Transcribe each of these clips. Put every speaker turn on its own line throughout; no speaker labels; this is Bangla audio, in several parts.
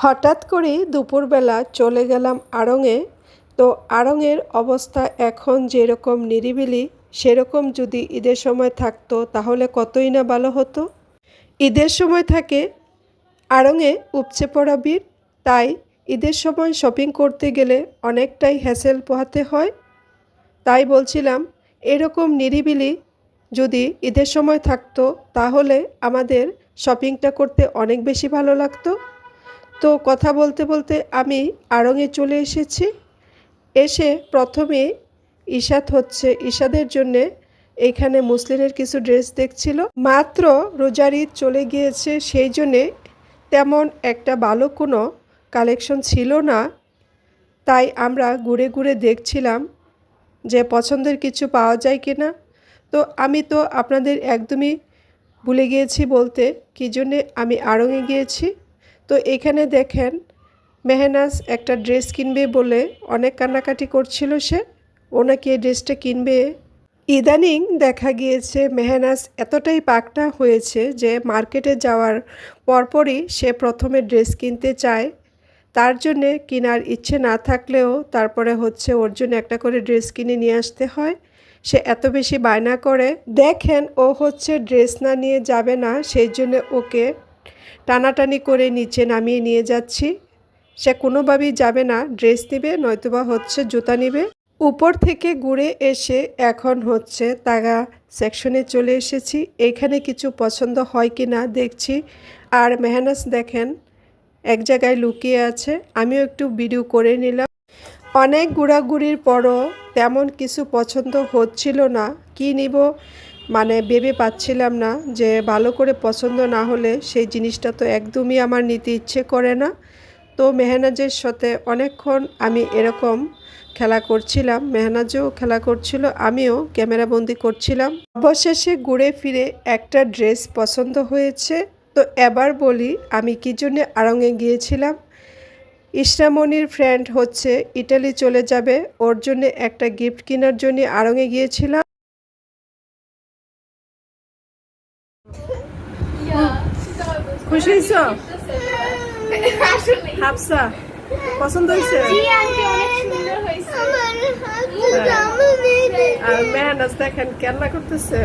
হঠাৎ করেই দুপুরবেলা চলে গেলাম আড়ংয়ে। তো আড়ংয়ের অবস্থা এখন যেরকম নিরিবিলি, সেরকম যদি ঈদের সময় থাকতো তাহলে কতই না ভালো হতো। ঈদের সময় থাকে আড়ংয়ে উপচে পড়া ভিড়, তাই ঈদের সময় শপিং করতে গেলে অনেকটাই হ্যাসেল পোহাতে হয়। তাই বলছিলাম এরকম নিরিবিলি যদি ঈদের সময় থাকতো তাহলে আমাদের শপিংটা করতে অনেক বেশি ভালো লাগতো। তো কথা বলতে বলতে আমি আড়ংয়ে চলে এসেছি। এসে প্রথমে ঈশাদের জন্যে এইখানে মুসলিমের কিছু ড্রেস দেখছিল। মাত্র রোজার ঈদ চলে গিয়েছে, সেই জন্যে তেমন একটা ভালো কোনো কালেকশন ছিল না। তাই আমরা ঘুরে ঘুরে দেখছিলাম যে পছন্দের কিছু পাওয়া যায় কি না। তো আমি তো আপনাদের একদমই ভুলে গিয়েছি বলতে কী জন্যে আমি আড়ংয়ে গিয়েছি। তো এখানে দেখেন মেহনাজ একটা ড্রেস কিনবে বলে অনেক কান্নাকাটি করছিল সে, ও নাকি এই ড্রেসটা কিনবে। ইদানিং দেখা গিয়েছে মেহনাজ এতটাই পাকনা হয়েছে যে মার্কেটে যাওয়ার পরপরই সে প্রথমে ড্রেস কিনতে চায়। তার জন্যে কেনার ইচ্ছে না থাকলেও তারপরে ওর জন্য একটা করে ড্রেস কিনে নিয়ে আসতে হয়। সে এত বেশি বায়না করে, দেখেন ও ড্রেস না নিয়ে যাবে না, সেই জন্য ওকে টানাটানি করে নিচে নামিয়ে নিয়ে যাচ্ছি। সে কোনোভাবেই যাবে না, ড্রেস নেবে নয়তোবা জুতা নেবে। উপর থেকে ঘুরে এসে এখন তাগা সেকশনে চলে এসেছি। এখানে কিছু পছন্দ হয় কি না দেখছি। আর মেহনাজ দেখেন এক জায়গায় লুকিয়ে আছে, আমিও একটু ভিডিও করে নিলাম। অনেক ঘোরাঘুরির পরও তেমন কিছু পছন্দ হচ্ছিল না, কি নিব মানে ভেবে পাচ্ছিলাম না। যে ভালো করে পছন্দ না হলে সেই জিনিসটা তো একদমই আমার নিতে ইচ্ছে করে না। তো মেহনাজের সাথে অনেকক্ষণ আমি এরকম খেলা করছিলাম, মেহনাজও খেলা করছিল, আমিও ক্যামেরাবন্দি করছিলাম। অবশেষে ঘুরে ফিরে একটা ড্রেস পছন্দ হয়েছে। তো এবার বলি আমি কী জন্য আড়ংয়ে গিয়েছিলাম। ইসরামণির ফ্রেন্ড ইটালি চলে যাবে, ওর জন্য একটা গিফট কেনার জন্য আড়ংয়ে গিয়েছিলাম। খুশি হয়েছ? হাফসা পছন্দ হয়েছে? আর মেহনাজ দেখেন কান্না করতেছে,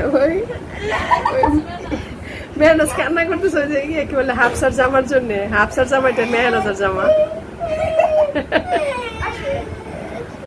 মেহনাজ কান্না করতেছে যে কি বলে হাফসার জামার জন্য। হাফসার জামা এটা মেহনাজের জামা।